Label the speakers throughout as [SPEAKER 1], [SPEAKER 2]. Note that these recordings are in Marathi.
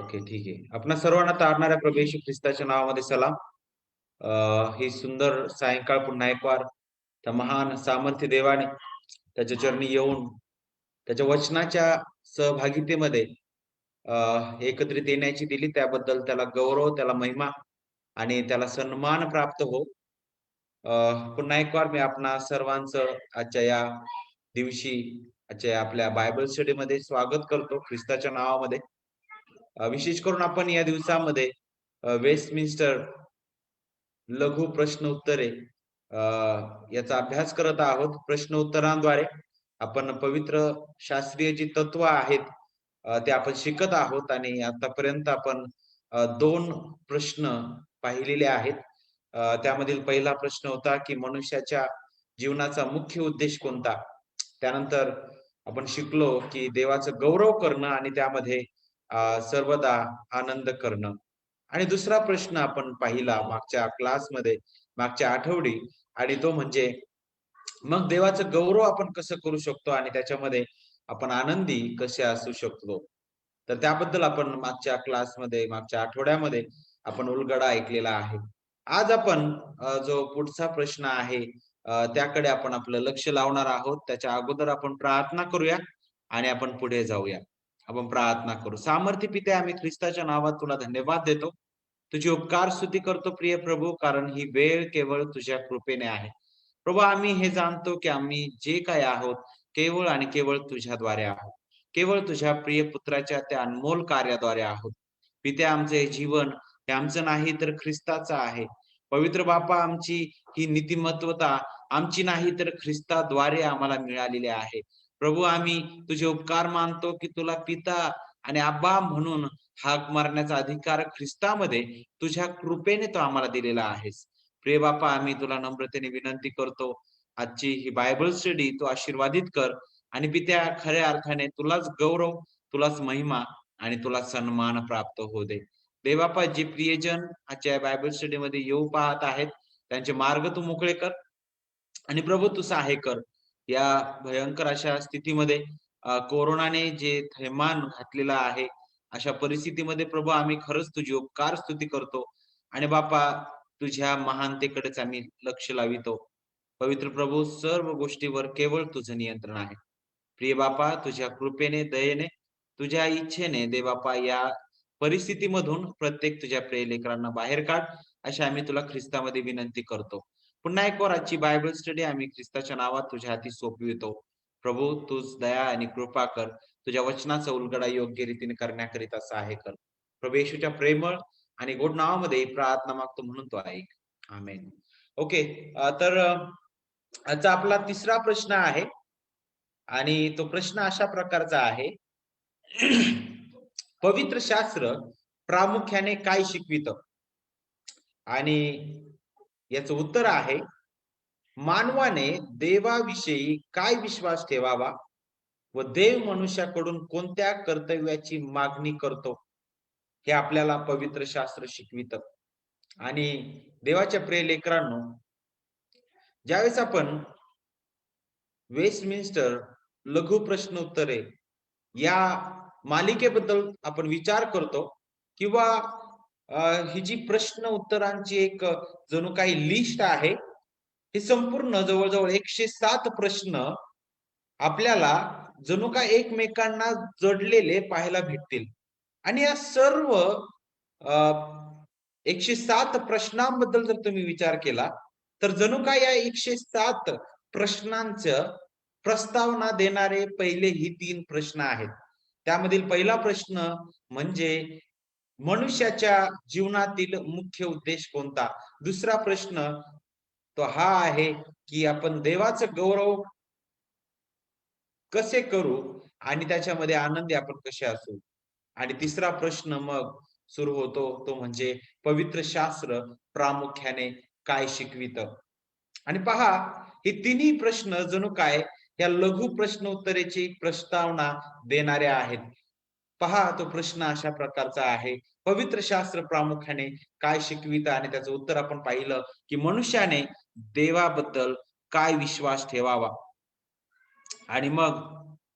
[SPEAKER 1] ओके, ठीक आहे. आपणा सर्वांना तारणाऱ्या प्रभू येशू ख्रिस्ताच्या नावामध्ये सलाम. ही सुंदर सायंकाळ पुन्हा एक वार त्या महान सामर्थ्य देवाने त्याच्या चरणी येऊन त्याच्या वचनाच्या सहभागितेमध्ये अ, एकत्रित येण्याची दिली त्याबद्दल त्याला गौरव, त्याला महिमा आणि त्याला सन्मान प्राप्त हो. पुन्हा एक वार मी आपणा सर्वांचं आजच्या या दिवशी आजच्या या आपल्या बायबल स्टडीमध्ये स्वागत करतो ख्रिस्ताच्या नावामध्ये. विशेष करून आपण या दिवसामध्ये वेस्टमिन्स्टर लघु प्रश्न उत्तरे याचा अभ्यास करत आहोत. प्रश्न उत्तरांद्वारे आपण पवित्र शास्त्रीय जी तत्व आहेत ते आपण शिकत आहोत आणि आतापर्यंत आपण 2 प्रश्न पाहिलेले आहेत. त्यामधील पहिला प्रश्न होता, की मनुष्याच्या जीवनाचा मुख्य उद्देश कोणता? त्यानंतर आपण शिकलो, की देवाचं गौरव करणं आणि त्यामध्ये सर्वदा आनंद करणं. आणि दुसरा प्रश्न आपण पाहिला मागच्या क्लासमध्ये, मागच्या आठवडी आणि तो म्हणजे मग देवाचं गौरव आपण कसं करू शकतो आणि त्याच्यामध्ये आपण आनंदी कसे असू शकतो. तर त्याबद्दल आपण मागच्या क्लासमध्ये, मागच्या आठवड्यामध्ये आपण उलगडा ऐकलेला आहे. आज आपण जो पुढचा प्रश्न आहे त्याकडे आपण आपलं लक्ष लावणार आहोत. त्याच्या अगोदर आपण प्रार्थना करूया आणि आपण पुढे जाऊया. आपण प्रार्थना करू. सामर्थ्य पिते, आम्ही ख्रिस्ताच्या नावात तुला धन्यवाद देतो. तुझी उपकार स्तुती करतो प्रिय प्रभू, कारण ही वेळ केवळ तुझ्या कृपेने आहे. प्रभू, आम्ही हे जाणतो की आम्ही जे काही आहोत केवळ आणि केवळ तुझ्याद्वारे आहोत. केवळ तुझ्या प्रिय पुत्राच्या त्या अनमोल कार्याद्वारे आहोत. पिते, आमचे हे जीवन हे आमचं नाही तर ख्रिस्ताचं आहे. पवित्र बापा, आमची ही नीतिमत्वता आमची नाही तर ख्रिस्ताद्वारे आम्हाला मिळालेली आहे. प्रभू, आम्ही तुझे उपकार मानतो की तुला पिता आणि अब्बा म्हणून हाक मारण्याचा अधिकार ख्रिस्तामध्ये तुझ्या कृपेने तो आम्हाला दिलेला आहेस. प्रिय बापा, आम्ही तुला नम्रतेने विनंती करतो, आजची ही बायबल स्टडी तू आशीर्वादित कर आणि पित्या खऱ्या अर्थाने तुलाच गौरव, तुलाच महिमा आणि तुला सन्मान प्राप्त होऊ दे. देवबापा, जे प्रियजन आजच्या बायबल स्टडीमध्ये येऊ पाहत आहेत, त्यांचे मार्ग तू मोकळे कर आणि प्रभू तू सहाय्य कर. या भयंकर अशा स्थितीमध्ये कोरोनाने जे थैमान घातलेलं आहे, अशा परिस्थितीमध्ये प्रभू आम्ही खरंच तुझी उपकार स्तुती करतो आणि बापा तुझ्या महानतेकडेच आम्ही लक्ष लावितो. पवित्र प्रभू, सर्व गोष्टीवर केवळ तुझं नियंत्रण आहे. प्रिय बापा, तुझ्या कृपेने, दयेने, तुझ्या इच्छेने दे बापा या परिस्थितीमधून प्रत्येक तुझ्या प्रिय लेकरांना बाहेर काढ, अशी आम्ही तुला ख्रिस्तामध्ये विनंती करतो. पुन्हा एक वार आजची बायबल स्टडी आम्ही ख्रिस्ताच्या नावात तुझ्या हाती सोपवितो. प्रभू, तूच दया आणि कृपा कर. तुझ्या वचनाचा उलगडा योग्य रीतीने करण्याकरिता सहाय्य कर. प्रभू येशूच्या प्रेमळ आणि गोड नावामध्ये ही प्रार्थना मागतो म्हणून तो ऐक. आमेन. ओके. तर आजचा आपला तिसरा प्रश्न आहे आणि तो प्रश्न अशा प्रकारचा आहे. पवित्र शास्त्र प्रामुख्याने काय शिकवितं? आणि याचं उत्तर आहे, मानवाने देवाविषयी काय विश्वास ठेवावा व देव मनुष्याकडून कोणत्या कर्तव्याची मागणी करतो, हे आपल्याला पवित्र शास्त्र शिकवितं. आणि देवाच्या प्रिय लेकरांनो, ज्यावेळेस आपण वेस्टमिन्स्टर लघु प्रश्न उत्तरे या मालिकेबद्दल आपण विचार करतो किंवा ही जी प्रश्न उत्तरांची एक जणू काही लिस्ट आहे, हे संपूर्ण जवळ-जवळ 107 प्रश्न आपल्याला जणू काय एकमेकांना जडलेले पाहायला भेटतील. आणि या सर्व अ, 107 प्रश्नांबद्दल जर तुम्ही विचार केला, तर जणू काय या 107 प्रश्नांचं प्रस्तावना देणारे पहिले ही 3 प्रश्न आहेत. त्यामधील पहिला प्रश्न म्हणजे मनुष्याच्या जीवनातील मुख्य उद्देश कोणता? दुसरा प्रश्न तो हा आहे, की आपण देवाचं गौरव कसे करू आणि त्याच्यामध्ये आनंदी आपण कसे असू? आणि तिसरा प्रश्न मग सुरू होतो तो म्हणजे पवित्र शास्त्र प्रामुख्याने काय शिकवितं? आणि पहा, हे तिन्ही प्रश्न जणू काय या लघु प्रश्न उत्तरेची प्रस्तावना देणारे आहेत. पहा, तो प्रश्न अशा प्रकारचा आहे. पवित्र शास्त्र प्रामुख्याने काय शिकवितं? आणि त्याचं उत्तर आपण पाहिलं, की मनुष्याने देवाबद्दल काय विश्वास ठेवावा? आणि मग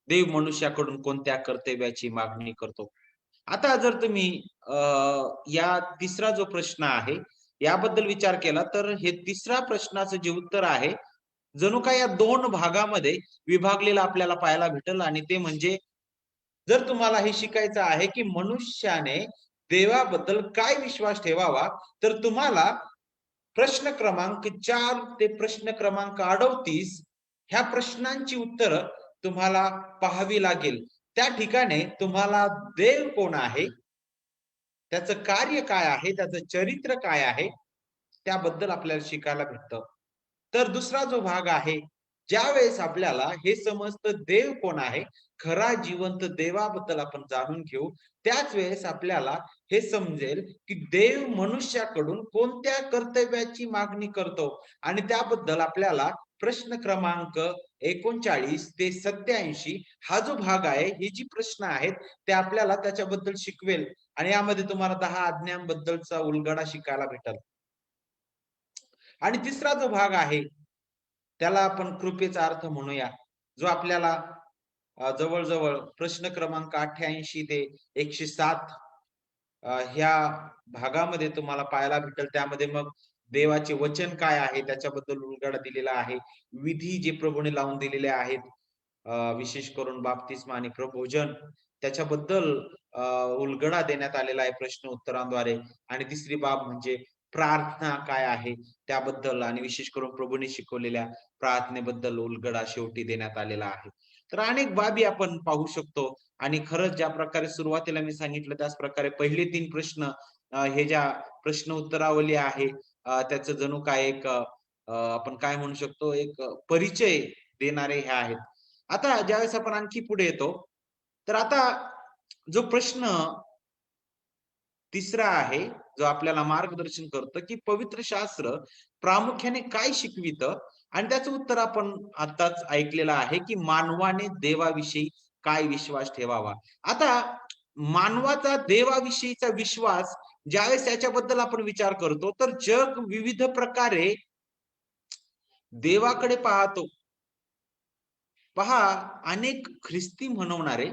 [SPEAKER 1] देव मनुष्याकडून कोणत्या कर्तव्याची मागणी करतो? आता जर तुम्ही या तिसरा जो प्रश्न आहे, याबद्दल विचार केला, तर हे तिसऱ्या प्रश्नाचं जे उत्तर आहे, जणू काही या 2 भागामध्ये विभागलेलं आपल्याला पाहायला भेटेल आणि ते म्हणजे जर तुम्हाला हे शिकायचं आहे, की मनुष्याने देवाबद्दल काय विश्वास ठेवावा, तर तुम्हाला प्रश्न क्रमांक 4 ते प्रश्न क्रमांक 38 ह्या प्रश्नांची उत्तरं तुम्हाला पाहावी लागेल. त्या ठिकाणी तुम्हाला देव कोण आहे? त्याचं कार्य काय आहे? त्याचं चरित्र काय आहे? त्याबद्दल आपल्याला शिकायला भेटतं. तर दुसरा जो भाग आहे, ज्यावेळेस आपल्याला हे समजतं देव कोण आहे, खरा जिवंत देवाबद्दल आपण जाणून घेऊ, त्याच वेळेस आपल्याला हे समजेल, की देव मनुष्याकडून कोणत्या कर्तव्याची मागणी करतो आणि त्याबद्दल आपल्याला प्रश्न क्रमांक 39 ते 87 हा जो भाग आहे, हे जी प्रश्न आहेत, ते आपल्याला त्याच्याबद्दल शिकवेल आणि यामध्ये तुम्हाला 10 आज्ञांबद्दलचा उलगडा शिकायला भेटेल. आणि तिसरा जो भाग आहे, त्याला आपण कृपेचा अर्थ म्हणूया, जो आपल्याला जवळ-जवळ प्रश्न क्रमांक 88 ते 107 ह्या भागामध्ये तुम्हाला पाहायला भेटेल. त्यामध्ये मग देवाचे वचन काय आहे, त्याच्याबद्दल उलगडा दिलेला आहे. विधी जे प्रभूने लावून दिलेले आहेत, विशेष करून बाप्तिस्मा आणि प्रबोधन त्याच्याबद्दल अ, उलगडा देण्यात आलेला आहे प्रश्न उत्तरांद्वारे आणि तिसरी बाब म्हणजे प्रार्थना काय आहे त्याबद्दल आणि विशेष करून प्रभूने शिकवलेल्या प्रार्थनेबद्दल उलगडा शेवटी देण्यात आलेला आहे. तर अनेक बाबी आपण पाहू शकतो आणि खरंच ज्या प्रकारे सुरुवातीला मी सांगितलं त्याच प्रकारे पहिले 3 प्रश्न हे ज्या प्रश्न उत्तरावली आहे त्याचं जणू काय एक आपण काय म्हणू शकतो एक परिचय देणारे हे आहेत. आता ज्यावेळेस आपण आणखी पुढे येतो, तर आता जो प्रश्न तिसरा आहे, जो आपल्याला मार्गदर्शन करतं, की पवित्र शास्त्र प्रामुख्याने काय शिकवितं? आणि त्याचं उत्तर आपण आत्ताच ऐकलेलं आहे, की मानवाने देवाविषयी काय विश्वास ठेवावा? आता मानवाचा देवाविषयीचा विश्वास ज्यावेळेस त्याच्याबद्दल आपण विचार करतो, तर जग विविध प्रकारे देवाकडे पाहतो. पहा, अनेक ख्रिस्ती म्हणवणारे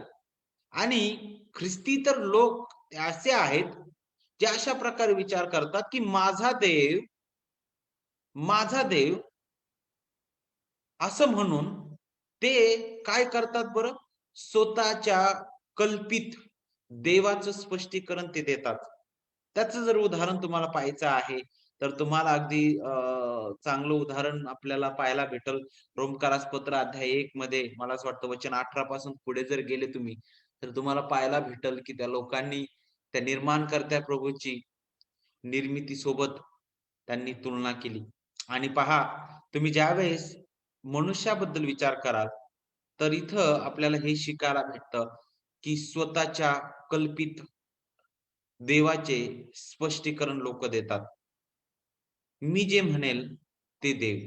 [SPEAKER 1] आणि ख्रिस्तीतर लोक असे आहेत, जे अशा प्रकारे विचार करतात, की माझा देव असं म्हणून ते काय करतात बरं? स्वतःच्या कल्पित देवाचं स्पष्टीकरण ते देतात. त्याचं जर उदाहरण तुम्हाला पाहायचं आहे, तर तुम्हाला अगदी चांगलं उदाहरण आपल्याला पाहायला भेटेल. रोमकारास पत्र अध्याय 1 मध्ये मला असं वाटतं वचन 18 पासून पुढे जर गेले तुम्ही, तर तुम्हाला पाहायला भेटेल, की त्या लोकांनी त्या निर्माणकर्त्या प्रभूची निर्मितीसोबत त्यांनी तुलना केली. आणि पहा, तुम्ही ज्यावेळेस मनुष्याबद्दल विचार कराल, तर इथं आपल्याला हे शिकायला भेटतं, की स्वतःच्या कल्पित देवाचे स्पष्टीकरण लोकं देतात. मी जे म्हणेल ते देव.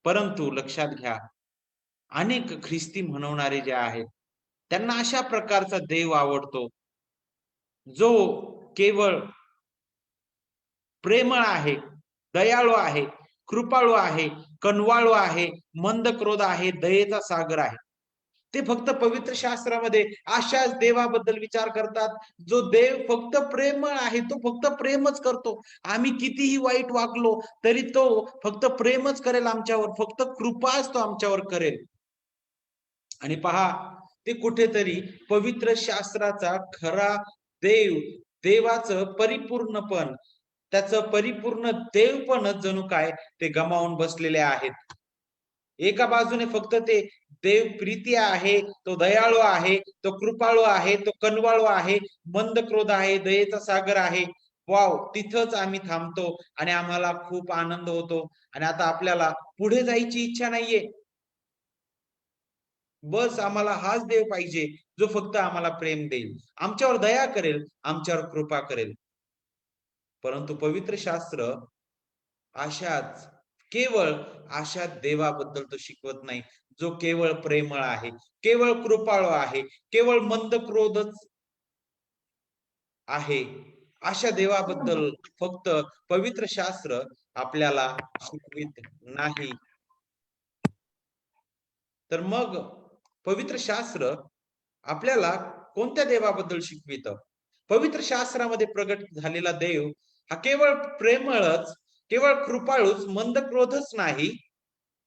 [SPEAKER 1] परंतु लक्षात घ्या, अनेक ख्रिस्ती म्हणवणारे जे आहेत, त्यांना अशा प्रकारचा देव आवडतो, जो केवळ प्रेमळ आहे, दयाळू आहे, कृपाळू आहे, कनवाळू आहे, मंद क्रोध आहे, दयेचा सागर आहे. ते फक्त पवित्र शास्त्रामध्ये अशाच देवाबद्दल विचार करतात, जो देव फक्त प्रेमळ आहे. तो फक्त प्रेमच करतो. आम्ही कितीही वाईट वागलो, तरी तो फक्त प्रेमच करेल आमच्यावर. फक्त कृपाच तो आमच्यावर करेल. आणि पहा, ते कुठेतरी पवित्र शास्त्राचा खरा देव, देवाचं परिपूर्णपण, त्याचं परिपूर्ण देवपणच जणू काय ते गमावून बसलेले आहेत. एका बाजूने फक्त ते देव प्रीती आहे, तो दयाळू आहे, तो कृपाळू आहे, तो कनवाळू आहे, मंद क्रोध आहे, दयेचा सागर आहे. वॉव! तिथंच आम्ही थांबतो आणि आम्हाला खूप आनंद होतो आणि आता आपल्याला पुढे जायची इच्छा नाहीये. बस आम्हाला हाच देव पाहिजे, जो फक्त आम्हाला प्रेम देईल, आमच्यावर दया करेल, आमच्यावर कृपा करेल. परंतु पवित्र शास्त्र अशाच केवळ अशा देवाबद्दल तो शिकवत नाही, जो केवळ प्रेमळ आहे, केवळ कृपाळू आहे, केवळ मंद क्रोधच आहे. अशा देवाबद्दल फक्त पवित्र शास्त्र आपल्याला शिकवित नाही. तर मग पवित्र शास्त्र आपल्याला कोणत्या देवाबद्दल शिकवितं? पवित्र शास्त्रामध्ये प्रगट झालेला देव हा केवळ प्रेमळच, केवळ कृपाळूच, मंद क्रोधच नाही,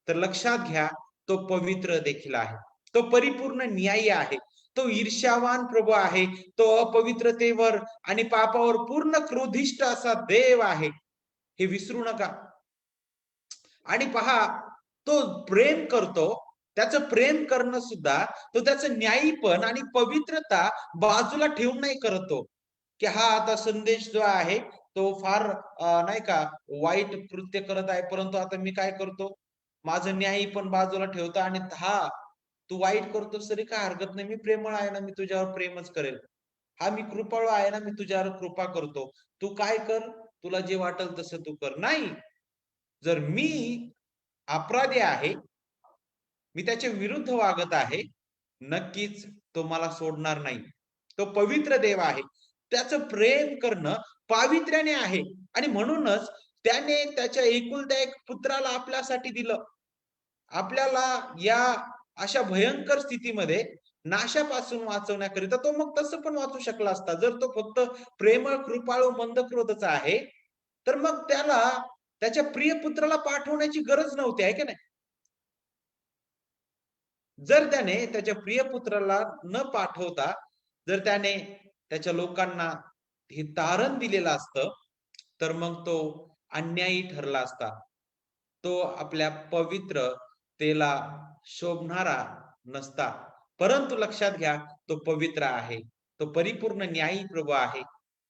[SPEAKER 1] तर लक्षात घ्या, तो पवित्र देखील आहे. तो परिपूर्ण न्यायी आहे. तो ईर्ष्यावान प्रभू आहे. तो अपवित्रतेवर आणि पापावर पूर्ण क्रोधिष्ठ असा देव आहे. हे विसरू नका. आणि पहा, तो प्रेम करतो. त्याचं प्रेम करणं सुद्धा तो त्याचं न्यायीपण आणि पवित्रता बाजूला ठेवून नाही करत तो, की हा आता संदेश जो आहे तो फार नाही का वाईट कृत्य करत आहे, परंतु आता मी काय करतो, माझं न्यायीपण बाजूला ठेवतो आणि हा तू वाईट करतोस तरी काय हरकत नाही, मी प्रेमळ आहे ना, मी तुझ्यावर प्रेमच करेल. हा मी कृपाळू आहे ना, मी तुझ्यावर कृपा करतो. तू काय कर, तुला जे वाटेल तसं तू कर. नाही, जर मी अपराधी आहे, मी त्याच्या विरुद्ध वागत आहे, नक्कीच तो मला सोडणार नाही. तो पवित्र देव आहे. त्याचं प्रेम करणं पावित्र्याने आहे आणि म्हणूनच त्याने त्याच्या एकुलत्या एक पुत्राला आपल्यासाठी दिलं. आपल्याला या अशा भयंकर स्थितीमध्ये नाशापासून वाचवण्याकरिता तो मग तसं पण वाचू शकला असता. जर तो फक्त प्रेमळ, कृपाळू, मंदक्रोधचा आहे, तर मग त्याला त्याच्या प्रिय पुत्राला पाठवण्याची गरज नव्हती, आहे की नाही? जर त्याने त्याच्या प्रिय पुत्राला न पाठवता जर त्याने त्याच्या लोकांना हे तारण दिलेलं असतं, तर मग तो अन्यायी ठरला असता. तो आपल्या पवित्रतेला शोभणारा नसता. परंतु लक्षात घ्या, तो पवित्र आहे. तो परिपूर्ण न्यायी प्रभू आहे.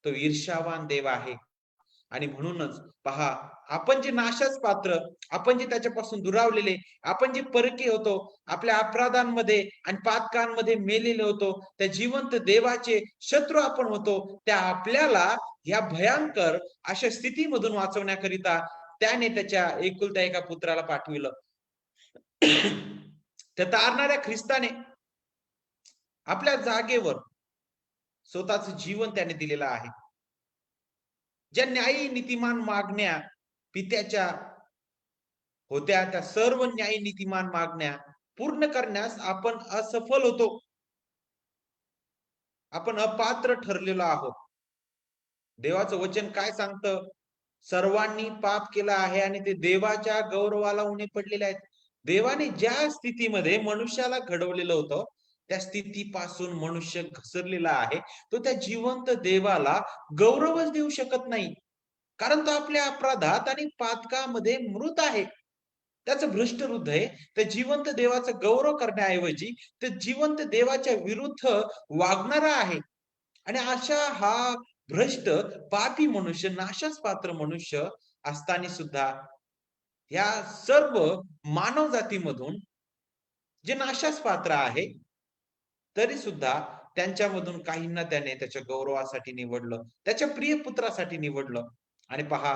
[SPEAKER 1] तो ईर्ष्यावान देव आहे. आणि म्हणूनच पहा, आपण जे नाशास पात्र, आपण जे त्याच्यापासून दुरावलेले, आपण जे परके होतो, आपल्या अपराधांमध्ये आणि पातकांमध्ये मेलेले होतो, त्या जिवंत देवाचे शत्रू आपण होतो, त्या आपल्याला या भयंकर अशा स्थितीमधून वाचवण्याकरिता त्याने त्याच्या एकुलत्या एका पुत्राला पाठविलं. त्या तारणाऱ्या ख्रिस्ताने आपल्या जागेवर स्वतःचं जीवन त्याने दिलेलं आहे. ज्या न्यायी नीतिमान मागण्या पित्याच्या होत्या, त्या सर्व न्यायी नीतिमान मागण्या पूर्ण करण्यास आपण असफल होतो. आपण अपात्र ठरलेलो आहोत. देवाचं वचन काय सांगतं? सर्वांनी पाप केलं आहे आणि ते देवाच्या गौरवाला उणे पडलेले आहेत. देवाने ज्या स्थितीमध्ये मनुष्याला घडवलेलं होतं, त्या स्थितीपासून मनुष्य घसरलेला आहे. तो त्या जिवंत देवाला गौरवच देऊ शकत नाही. कारण तो आपल्या अपराधात आणि पातकामध्ये मृत आहे. त्याचं भ्रष्ट हृदय त्या जिवंत देवाचा गौरव करण्याऐवजी ते जिवंत देवाच्या विरुद्ध वागणारा आहे. आणि अशा हा भ्रष्ट पापी मनुष्य, नाशास पात्र मनुष्य असताना सुद्धा या सर्व मानव जातीमधून जे नाशास पात्र आहे, तरी सुद्धा त्यांच्यामधून काहींना त्याने त्याच्या गौरवासाठी निवडलं, त्याच्या प्रिय पुत्रासाठी निवडलं. आणि पहा,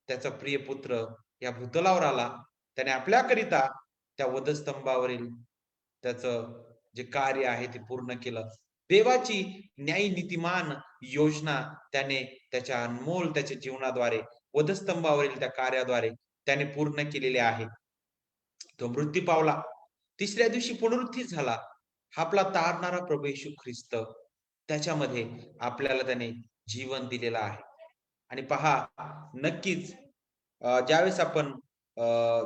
[SPEAKER 1] त्याचा प्रिय पुत्र या भूतलावर आला. त्याने आपल्याकरिता त्या वधस्तंभावरील त्याचं जे कार्य आहे ते पूर्ण केलं. देवाची न्यायी नीतिमान योजना त्याने त्याच्या अनमोल त्याच्या जीवनाद्वारे, वधस्तंभावरील त्या कार्याद्वारे त्याने पूर्ण केलेली आहे. तो मृत्यू पावला. तिसऱ्या दिवशी पुनरुत्थित झाला. हा आपला तारणारा प्रभू येशू ख्रिस्त. त्याच्यामध्ये आपल्याला त्याने जीवन दिलेलं आहे. आणि पहा, नक्कीच ज्यावेळेस आपण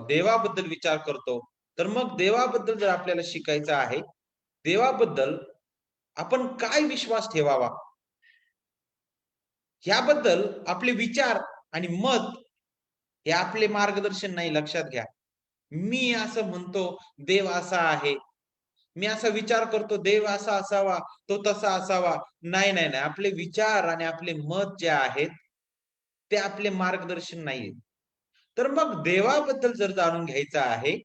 [SPEAKER 1] देवाबद्दल विचार करतो, तर मग देवाबद्दल जर आपल्याला शिकायचं आहे, देवाबद्दल आपण काय विश्वास ठेवावा? याबद्दल आपले विचार आणि मत हे आपले मार्गदर्शन नाही, लक्षात घ्या. मी असं म्हणतो, देव असा आहे. मी असा विचार करतो, देव असा असावा, तो तसा असावा. नाही, नाही, नाही. आपले विचार आणि आपले मत जे आहेत, ते आपले मार्गदर्शन नाहीये. तर मग देवाबद्दल जर जाणून घ्यायचं आहे,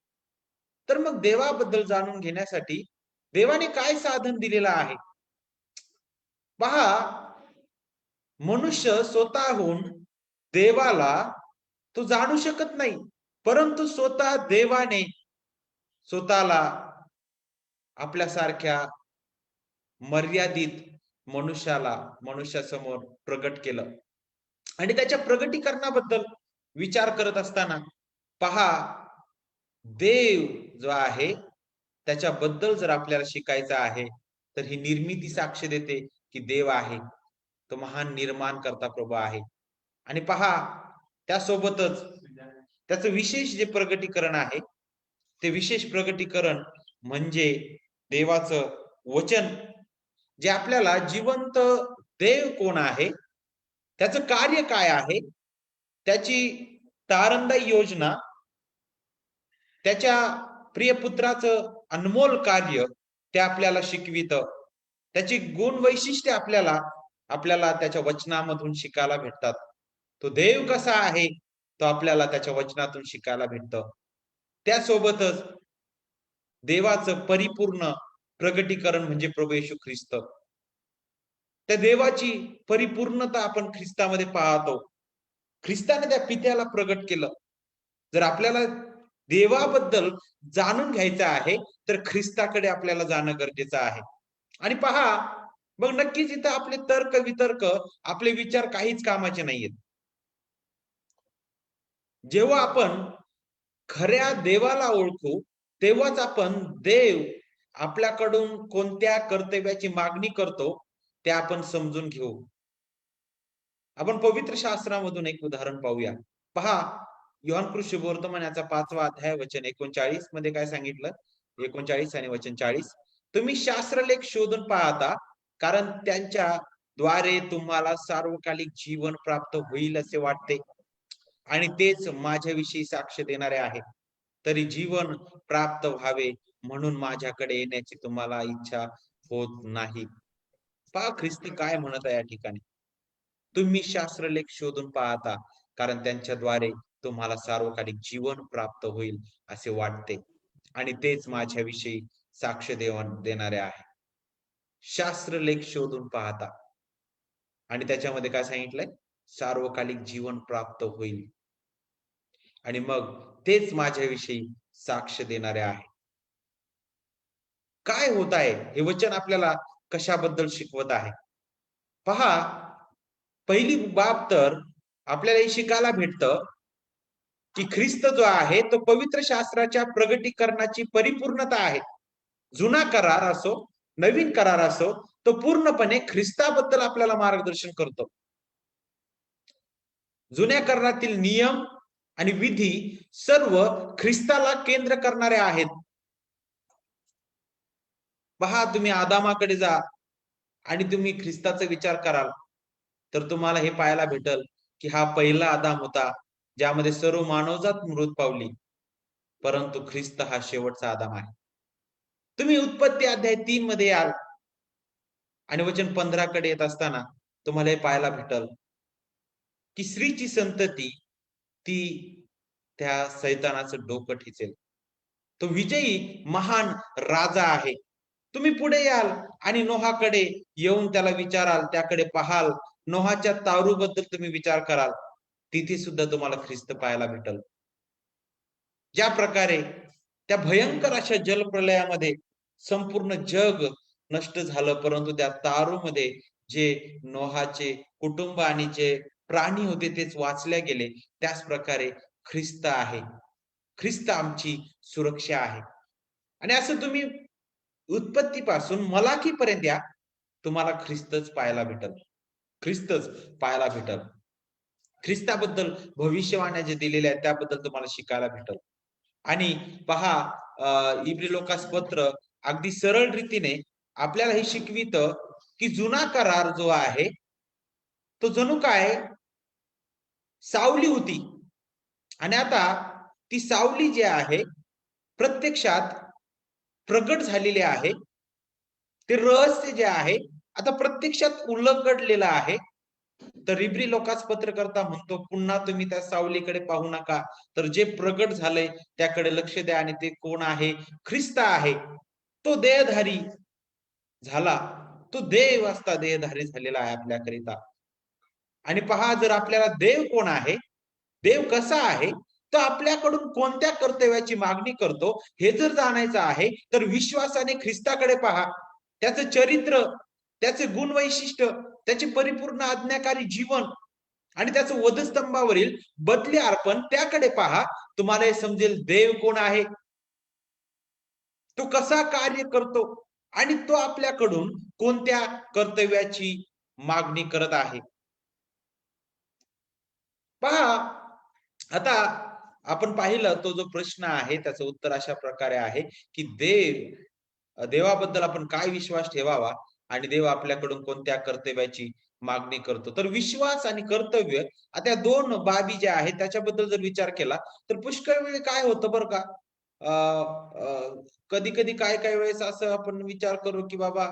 [SPEAKER 1] तर मग देवाबद्दल जाणून घेण्यासाठी देवाने काय साधन दिलेलं आहे? पहा, मनुष्य स्वतःहून देवाला तो जाणू शकत नाही. परंतु स्वतः देवाने स्वतःला आपल्यासारख्या मर्यादित मनुष्यासमोर प्रगट केलं. आणि त्याच्या प्रगटीकरणाबद्दल विचार करत असताना पहा, देव जो आहे त्याच्याबद्दल जर आपल्याला शिकायचं आहे, तर ही निर्मिती साक्ष देते की देव आहे, तो महान निर्माण करता प्रभू आहे. आणि पहा, त्यासोबतच त्याचं विशेष जे प्रगटीकरण आहे, ते विशेष प्रगटीकरण म्हणजे देवाचं वचन, जे आपल्याला जिवंत देव कोण आहे, त्याचं कार्य काय आहे, त्याची तारणदायी योजना, त्याच्या प्रिय पुत्राचं अनमोल कार्य ते आपल्याला शिकवितं. त्याची गुण वैशिष्ट्ये आपल्याला आपल्याला त्याच्या वचनामधून शिकायला भेटतात. तो देव कसा आहे, तो आपल्याला त्याच्या वचनातून शिकायला भेटतं. त्यासोबतच देवाचं परिपूर्ण प्रगटीकरण म्हणजे प्रभू येशू ख्रिस्त. त्या देवाची परिपूर्णता आपण ख्रिस्तामध्ये पाहतो. ख्रिस्ताने त्या पित्याला प्रगट केलं. जर आपल्याला देवाबद्दल जाणून घ्यायचं आहे, तर ख्रिस्ताकडे आपल्याला जाणं गरजेचं आहे. आणि पहा, मग नक्कीच इथं आपले तर्क वितर्क, आपले विचार काहीच कामाचे नाहीयेत. जेव्हा आपण खऱ्या देवाला ओळखू, तेव्हाच आपण देव आपल्याकडून कोणत्या कर्तव्याची मागणी करतो, ते आपण समजून घेऊ. आपण पवित्र शास्त्रामधून एक उदाहरण पाहूया. पहा, योहान शुभवर्तमान याचा 5वा अध्याय वचन 39 मध्ये काय सांगितलं? 39 आणि वचन 40. तुम्ही शास्त्रलेख शोधून पाहता, कारण त्यांच्या द्वारे तुम्हाला सार्वकालिक जीवन प्राप्त होईल असे वाटते, आणि तेच माझ्याविषयी साक्ष देणारे आहे. तरी जीवन प्राप्त व्हावे म्हणून माझ्याकडे येण्याची तुम्हाला इच्छा होत नाही. पहा, ख्रिस्ती काय म्हणत आहे या ठिकाणी. तुम्ही शास्त्रलेख शोधून पाहता, कारण त्यांच्याद्वारे तुम्हाला सार्वकालिक जीवन प्राप्त होईल असे वाटते, आणि तेच माझ्याविषयी साक्ष देणारे आहे. शास्त्रलेख शोधून पाहता, आणि त्याच्यामध्ये काय सांगितलंय? सार्वकालिक जीवन प्राप्त होईल, आणि मग तेच माझ्याविषयी साक्ष देणारे आहे. काय होत आहे हे वचन आपल्याला कशाबद्दल शिकवत आहे? पहा, पहिली बाब तर आपल्याला हे शिकायला भेटतं की ख्रिस्त जो आहे तो पवित्र शास्त्राच्या प्रगटीकरणाची परिपूर्णता आहे. जुना करार असो, नवीन करार असो, तो पूर्णपणे ख्रिस्ताबद्दल आपल्याला मार्गदर्शन करतो. जुन्या करारातील नियम आणि विधी सर्व ख्रिस्ताला केंद्र करणारे आहेत. पहा, तुम्ही आदामाकडे जा आणि तुम्ही ख्रिस्ताचा विचार कराल, तर तुम्हाला हे पाहायला भेटल की हा पहिला आदाम होता, ज्यामध्ये सर्व मानवजात मृत पावली, परंतु ख्रिस्त हा शेवटचा आदाम आहे. तुम्ही उत्पत्ती अध्याय 3 मध्ये याल आणि वचन 15 कडे येत असताना तुम्हाला हे पाहायला भेटल की स्त्रीची संतती ती त्या सैतानाचं डोकं ठेचेल. तो विजयी महान राजा आहे. तुम्ही पुढे याल आणि नोहाकडे येऊन त्याला विचाराल, त्याकडे पाहाल, नोहाच्या तारूबद्दल तुम्ही विचार कराल, तिथे सुद्धा तुम्हाला ख्रिस्त पाहायला भेटल. ज्या प्रकारे त्या भयंकर अशा जलप्रलयामध्ये संपूर्ण जग नष्ट झालं, परंतु त्या तारूमध्ये जे नोहाचे कुटुंब आणि जे प्राणी होते तेच वाचल्या गेले, त्याच प्रकारे ख्रिस्त आहे. ख्रिस्त आमची सुरक्षा आहे. आणि असं तुम्ही उत्पत्तीपासून मलाखीपर्यंत या, तुम्हाला ख्रिस्तच पाहायला भेटल. ख्रिस्तच पाहायला भेटल. ख्रिस्ताबद्दल भविष्यवाण्या जे दिलेल्या आहेत त्याबद्दल तुम्हाला शिकायला भेटल. आणि पहा, इब्री लोकास पत्र अगदी सरळ रीतीने आपल्याला हे शिकवितं की जुना करार जो आहे तो जणू काय सावली होती, आणि आता ती सावली जी आहे प्रत्यक्षात प्रगट झालेली आहे. ते रहस्य जे आहे आता प्रत्यक्षात उलगडलेलं आहे. तर इब्री लोकास पत्रकर्ता म्हणतो, पुन्हा तुम्ही त्या सावलीकडे पाहू नका, तर जे प्रगट झालंय त्याकडे लक्ष द्या, आणि ते कोण आहे? ख्रिस्त आहे. तो देहधारी झाला, तो देव असता देहधारी झालेला आहे आपल्याकरिता. आणि पहा, जर आपल्याला देव कोण आहे, देव कसा आहे, तो आपल्याकडून कोणत्या कर्तव्याची मागणी करतो हे जर जाणायचं आहे, तर विश्वासाने ख्रिस्ताकडे पहा. त्याचं चरित्र, त्याचे गुण वैशिष्ट्य, त्याचे परिपूर्ण आज्ञाकारी जीवन आणि त्याचं वधस्तंभावरील बदली अर्पण त्याकडे पहा. तुम्हाला हे समजेल देव कोण आहे, तो कसा कार्य करतो. आणि तो आपल्याकडून कोणत्या कर्तव्याची मागणी करत आहे. पहा, आता आपण पाहिलं तो जो प्रश्न आहे त्याचं उत्तर अशा प्रकारे आहे, की देवाबद्दल आपण काय विश्वास ठेवावा आणि देव आपल्याकडून कोणत्या कर्तव्याची मागणी करतो. तर विश्वास आणि कर्तव्य आता या 2 बाबी ज्या आहेत त्याच्याबद्दल जर विचार केला, तर पुष्कळ वेळी काय होतं बरं का, अ, अ, कधी-कधी काही-काही वेळेस असं आपण विचार करू, की बाबा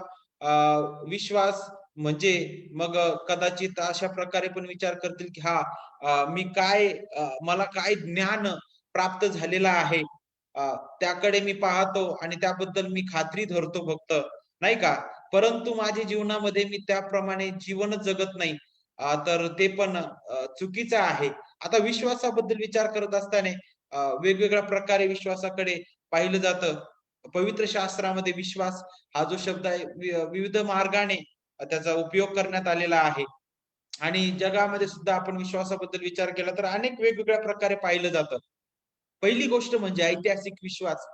[SPEAKER 1] विश्वास म्हणजे मग कदाचित अशा प्रकारे पण विचार करतील, की हां, मी मला काय ज्ञान प्राप्त झालेलं आहे. त्याकडे मी पाहतो आणि त्याबद्दल मी खात्री धरतो फक्त, नाही का? परंतु माझ्या जीवनामध्ये मी त्याप्रमाणे जीवनच जगत नाही. तर ते पण चुकीचं आहे. आता विश्वासाबद्दल विचार करत असताना वेगवेगळ्या प्रकारे विश्वासाकडे पाहिलं जातं. पवित्र शास्त्रामध्ये विश्वास हा जो शब्द आहे विविध मार्गाने त्याचा उपयोग करण्यात आलेला आहे. आणि जगामध्ये सुद्धा आपण विश्वासाबद्दल विचार केला तर अनेक वेगवेगळ्या प्रकारे पाहिलं जातं. पहिली गोष्ट म्हणजे ऐतिहासिक विश्वास.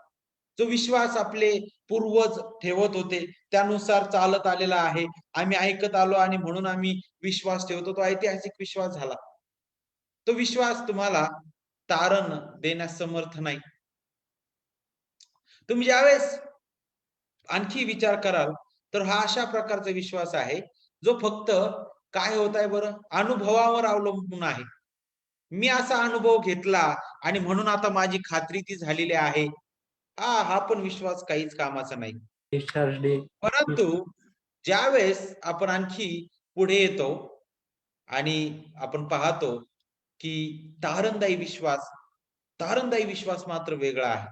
[SPEAKER 1] जो विश्वास आपले पूर्वज ठेवत होते, त्यानुसार चालत आलेला आहे. आम्ही ऐकत आलो आणि म्हणून आम्ही विश्वास ठेवतो. तो ऐतिहासिक विश्वास झाला. तो विश्वास तुम्हाला तारण देण्यास समर्थ नाही. तुम्ही ज्यावेळेस आणखी विचार कराल, तर हा अशा प्रकारचा विश्वास आहे, जो फक्त काय होत आहे बरं, अनुभवावर अवलंबून आहे. मी असा अनुभव घेतला आणि म्हणून आता माझी खात्री ती झालेली आहे. हा पण विश्वास काहीच कामाचा नाही.
[SPEAKER 2] Discharge day.
[SPEAKER 1] परंतु ज्यावेळेस आपण आणखी पुढे येतो आणि आपण पाहतो, की तारणदायी विश्वास, तारणदायी विश्वास मात्र वेगळा आहे.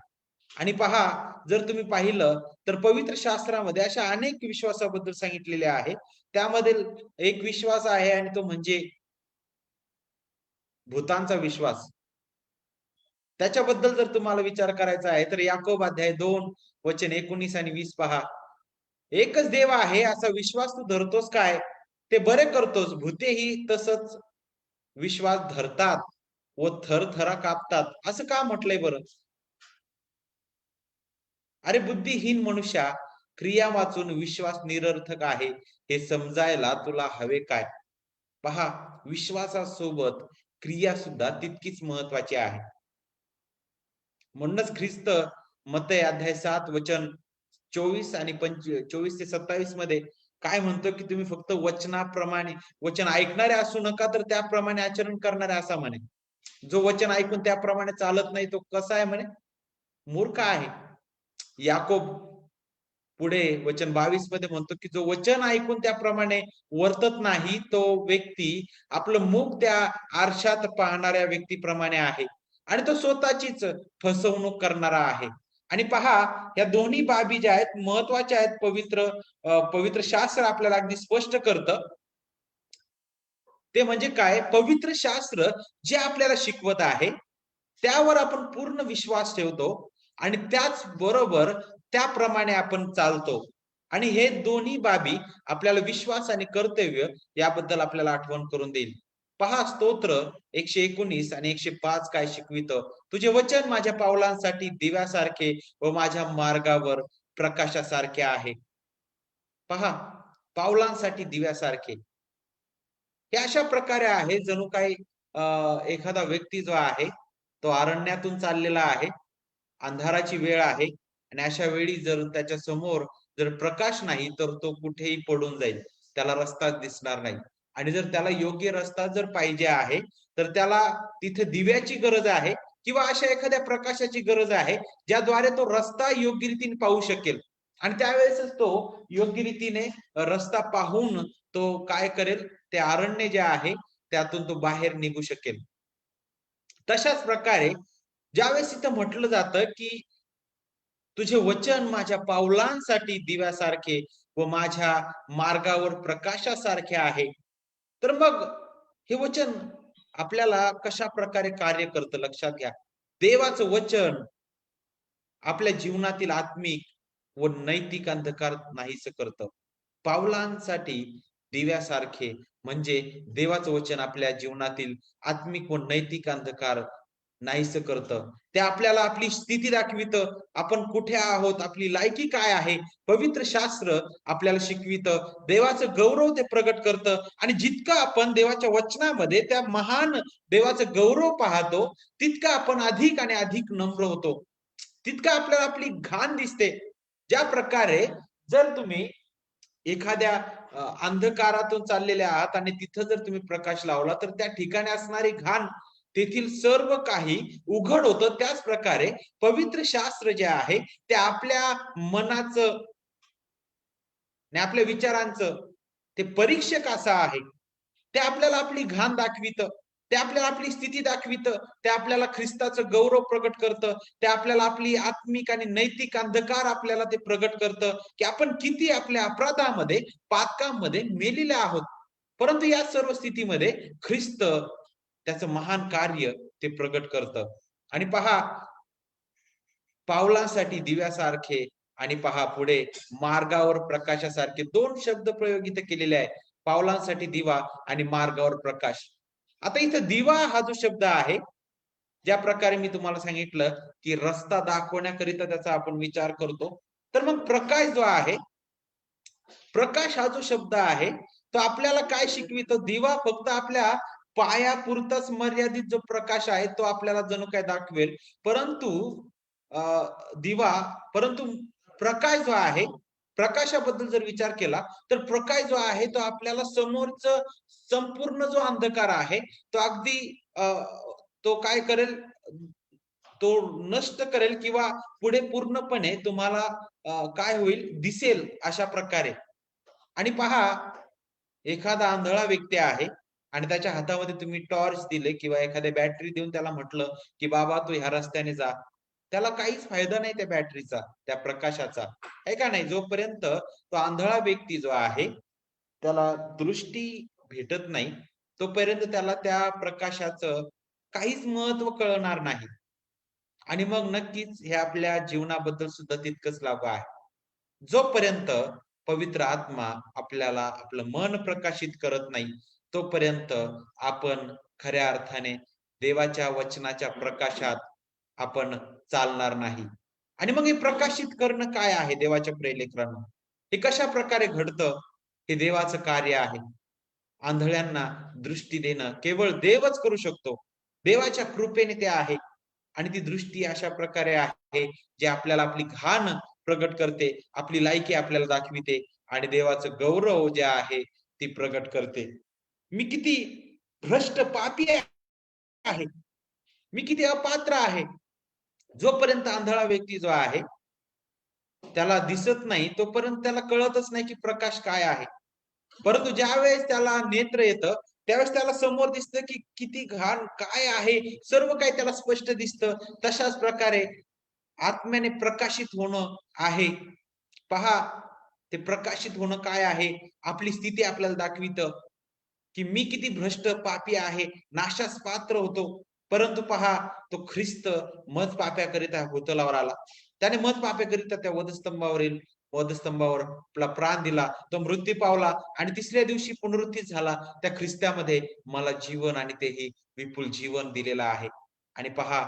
[SPEAKER 1] आणि पहा, जर तुम्ही पाहिलं तर पवित्र शास्त्रामध्ये अशा अनेक विश्वासाबद्दल सांगितलेले आहे. त्यामधील एक विश्वास आहे आणि तो म्हणजे भूतांचा विश्वास. त्याच्याबद्दल जर तुम्हाला विचार करायचा आहे, तर याकोब अध्याय 2 वचन 19 आणि 20 पहा. एकच देव आहे असा विश्वास तू धरतोस काय? ते बरे करतोस. भुतेही तसंच विश्वास धरतात व थरथरा कापतात. असं का म्हटलंय बरं? अरे बुद्धिहीन मनुष्या, क्रिया वाचून विश्वास निरर्थक आहे हे समजायला तुला हवे काय? पहा, विश्वासासोबत क्रिया सुद्धा तितकीच महत्वाची आहे. म्हणूनच ख्रिस्त मत्ते अध्याय 7 वचन 24 आणि 24 ते 27 मध्ये काय म्हणतो, की तुम्ही फक्त वचनाप्रमाणे वचन ऐकणारे असू नका, तर त्याप्रमाणे आचरण करणारे असा म्हणे. जो वचन ऐकून त्याप्रमाणे चालत नाही, तो कसा आहे म्हणे? मूर्ख आहे. याकोब पुढे वचन 22 मध्ये म्हणतो, की जो वचन ऐकून त्याप्रमाणे वर्तत नाही, तो व्यक्ती आपलं मुख त्या आरशात पाहणाऱ्या व्यक्तीप्रमाणे आहे आणि तो स्वतःचीच फसवणूक करणारा आहे. आणि पहा, या दोन्ही बाबी ज्या आहेत महत्त्वाच्या आहेत. पवित्र शास्त्र आपल्याला अगदी स्पष्ट करतं. ते म्हणजे काय? पवित्र शास्त्र जे आपल्याला शिकवत आहे, त्यावर आपण पूर्ण विश्वास ठेवतो आणि त्याचबरोबर त्याप्रमाणे आपण चालतो. आणि हे दोन्ही बाबी आपल्याला विश्वास आणि कर्तव्य याबद्दल आपल्याला आठवण करून देईल. पहा, स्तोत्र 119 आणि 105 काय शिकवितं? तुझे वचन माझ्या पावलांसाठी दिव्यासारखे व माझ्या मार्गावर प्रकाशासारखे आहे. पहा, पावलांसाठी दिव्यासारखे. हे अशा प्रकारे आहे जणू काही एखादा व्यक्ती जो आहे, तो अरण्यातून चाललेला आहे. अंधाराची वेळ आहे आणि अशा वेळी जर त्याच्या समोर जर प्रकाश नाही, तर तो कुठेही पडून जाईल. त्याला रस्ताच दिसणार नाही. आणि जर त्याला योग्य रस्ता जर पाहिजे आहे, तर त्याला तिथे दिव्याची गरज आहे किंवा अशा एखाद्या प्रकाशाची गरज आहे, ज्याद्वारे तो रस्ता योग्य रीतीने पाहू शकेल. आणि त्यावेळेसच तो योग्य रीतीने रस्ता पाहून तो काय करेल, ते अरण्य जे आहे, त्यातून तो बाहेर निघू शकेल. तशाच प्रकारे ज्यावेळेस इथं म्हटलं जातं, की तुझे वचन माझ्या पावलांसाठी दिव्यासारखे व माझ्या मार्गावर प्रकाशासारखे आहे. तर मग हे वचन आपल्याला कशाप्रकारे कार्य करतं लक्षात घ्या. देवाचं वचन आपल्या जीवनातील आत्मिक व नैतिक अंधकार नाहीसं करतं. पावलांसाठी दिव्यासारखे म्हणजे देवाचं वचन आपल्या जीवनातील आत्मिक व नैतिक अंधकार नाहीसं करतं. ते आपल्याला आपली स्थिती दाखवितं. आपण कुठे आहोत, आपली लायकी काय आहे. पवित्र शास्त्र आपल्याला शिकवितं. देवाचं गौरव ते प्रगट करतं आणि जितकं आपण देवाच्या वचनामध्ये त्या महान देवाचं गौरव पाहतो, तितकं आपण अधिक आणि अधिक नम्र होतो. तितकं आपल्याला आपली घाण दिसते. ज्या प्रकारे जर तुम्ही एखाद्या अंधकारातून चाललेले आहात आणि तिथं जर तुम्ही प्रकाश लावला, तर त्या ठिकाणी असणारी घाण, तेथील सर्व काही उघड होतं. त्याच प्रकारे पवित्र शास्त्र जे आहे, ते आपल्या मनाचं आणि आपल्या विचारांचं ते परीक्षक असं आहे. ते आपल्याला आपली घाण दाखवितं. ते आपल्याला आपली स्थिती दाखवितं. ते आपल्याला ख्रिस्ताचं गौरव प्रगट करतं. ते आपल्याला आपली आत्मिक आणि नैतिक अंधकार आपल्याला ते प्रगट करतं, की आपण किती आपल्या अपराधामध्ये, पातकामध्ये मेलेले आहोत. परंतु या सर्व स्थितीमध्ये ख्रिस्त त्याचं महान कार्य ते प्रगट करतं. आणि पहा, पावलांसाठी दिव्यासारखे आणि पहा पुढे मार्गावर प्रकाशासारखे 2 शब्द प्रयोग इथे केलेले आहे. पावलांसाठी दिवा आणि मार्गावर प्रकाश. आता इथं दिवा हा जो शब्द आहे, ज्या प्रकारे मी तुम्हाला सांगितलं, की रस्ता दाखवण्याकरिता त्याचा आपण विचार करतो. तर मग प्रकाश जो आहे, प्रकाश हा जो शब्द आहे, तो आपल्याला काय शिकवितो? दिवा फक्त आपल्या पायापुरताच मर्यादित जो प्रकाश आहे, तो आपल्याला जणू काय दाखवेल. परंतु अ, दिवा परंतु प्रकाश जो आहे, प्रकाशाबद्दल जर विचार केला, तर प्रकाश जो आहे, तो आपल्याला समोरचं संपूर्ण जो अंधकार आहे, तो अगदी तो काय करेल, तो नष्ट करेल किंवा पुढे पूर्णपणे तुम्हाला काय होईल, दिसेल अशा प्रकारे. आणि पहा, एखादा आंधळा व्यक्ती आहे आणि त्याच्या हातामध्ये तुम्ही टॉर्च दिले किंवा एखाद्या बॅटरी देऊन त्याला म्हटलं, की "बाबा तू ह्या रस्त्याने जा." त्याला काहीच फायदा नाही त्या बॅटरीचा, त्या प्रकाशाचा. आहे का नाही? जोपर्यंत तो आंधळा व्यक्ती जो आहे, त्याला दृष्टी भेटत नाही, तोपर्यंत त्याला त्या प्रकाशाचं काहीच महत्त्व कळणार नाही. आणि मग नक्कीच हे आपल्या जीवनाबद्दल सुद्धा तितकंच लागू आहे. जोपर्यंत पवित्र आत्मा आपल्याला आपलं मन प्रकाशित करत नाही, तोपर्यंत आपण खऱ्या अर्थाने देवाच्या वचनाच्या प्रकाशात आपण चालणार नाही. आणि मग हे प्रकाशित करणं काय आहे देवाच्या प्रिय हे कशाप्रकारे घडतं? हे देवाचं कार्य आहे. आंधळ्यांना दृष्टी देणं केवळ देवच करू शकतो. देवाच्या कृपेने ते आहे. आणि ती दृष्टी अशा प्रकारे आहे, जे आपल्याला आपली घाण प्रगट करते, आपली लायकी आपल्याला दाखविते आणि देवाचं गौरव जे आहे, ती प्रगट करते. मी किती भ्रष्ट पापी आहे. मी किती अपात्र आहे. जोपर्यंत आंधळा व्यक्ती जो आहे, त्याला दिसत नाही, तोपर्यंत त्याला कळतच नाही, की प्रकाश काय आहे. परंतु ज्यावेळेस त्याला नेत्र येतं, त्यावेळेस त्याला समोर दिसतं, की किती घाण काय आहे, सर्व काही त्याला स्पष्ट दिसतं. तशाच प्रकारे आत्म्याने प्रकाशित होणं आहे. पहा, ते प्रकाशित होणं काय आहे? आपली स्थिती आपल्याला दाखवितं, की मी किती भ्रष्ट पापी आहे, नाशास पात्र होतो. परंतु पहा, तो ख्रिस्त मत पाप्याकरिता भूतलावर आला. त्याने मत पाप्याकरिता त्या वधस्तंभावर आपला प्राण दिला. तो मृत्यू पावला आणि तिसऱ्या दिवशी पुनरुत्थित झाला. त्या ख्रिस्तामध्ये मला जीवन आणि तेही विपुल जीवन दिलेलं आहे. आणि पहा,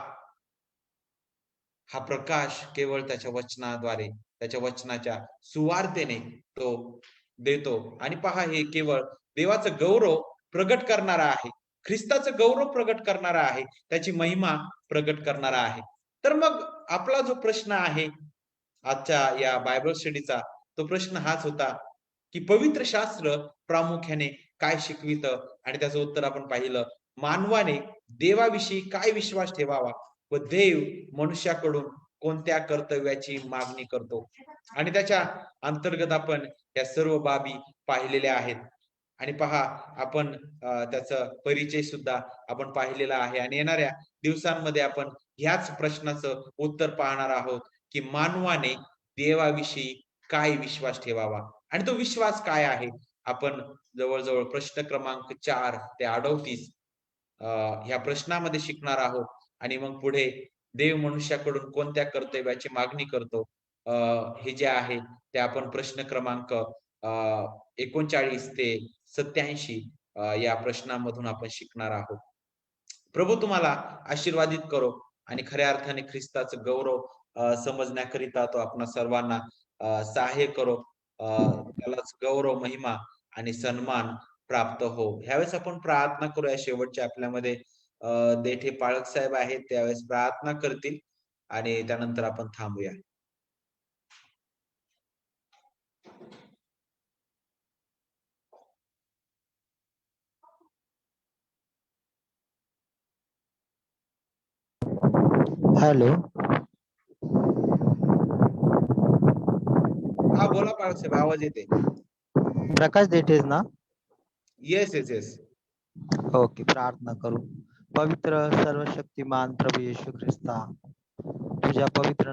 [SPEAKER 1] हा प्रकाश केवळ त्याच्या वचनाद्वारे, त्याच्या वचनाच्या सुवार्तेने तो देतो. आणि पहा, हे केवळ देवाचं गौरव प्रगट करणारा आहे. ख्रिस्ताचं गौरव प्रगट करणारा आहे. त्याची महिमा प्रगट करणारा आहे. तर मग आपला जो प्रश्न आहे आजच्या या बायबल स्टडीचा, तो प्रश्न हाच होता, की पवित्र शास्त्र प्रामुख्याने काय शिकवितं? आणि त्याचं उत्तर आपण पाहिलं. मानवाने देवाविषयी काय विश्वास ठेवावा व देव मनुष्याकडून कोणत्या कर्तव्याची मागणी करतो? आणि त्याच्या अंतर्गत आपण या सर्व बाबी पाहिलेल्या आहेत. आणि पहा, आपण त्याचा परिचय सुद्धा आपण पाहिलेला आहे आणि येणाऱ्या दिवसांमध्ये आपण ह्याच प्रश्नाचं उत्तर पाहणार आहोत, की मानवाने देवाविषयी काय विश्वास ठेवावा आणि तो विश्वास काय आहे? आपण जवळ-जवळ प्रश्न क्रमांक 4 ते 38 अ, ह्या प्रश्नामध्ये शिकणार आहोत आणि मग पुढे देव मनुष्याकडून कोणत्या कर्तव्याची मागणी करतो, अ, हे जे आहे ते आपण प्रश्न क्रमांक 39 ते 87 या प्रश्नामधून आपण शिकणार आहोत. प्रभू तुम्हाला आशीर्वादित करो आणि खऱ्या अर्थाने ख्रिस्ताचं गौरव समजण्याकरिता तो आपणा सर्वांना सहाय्य करो. त्यालाच गौरव, महिमा आणि सन्मान प्राप्त हो. ह्यावेळेस आपण प्रार्थना करूया शेवटच्या आपल्यामध्ये देठे पाळक साहेब आहेत त्यावेळेस प्रार्थना करतील आणि त्यानंतर आपण थांबूया.
[SPEAKER 2] हॅलो.
[SPEAKER 1] हां, बोला पाळक साहेब आवाज येते.
[SPEAKER 2] प्रकाश देठेच ना?
[SPEAKER 1] Yes, yes, yes.
[SPEAKER 2] ओके, प्रार्थना करू. पवित्र सर्वशक्तिमान प्रभू येशू ख्रिस्ता, तुझ्या पवित्र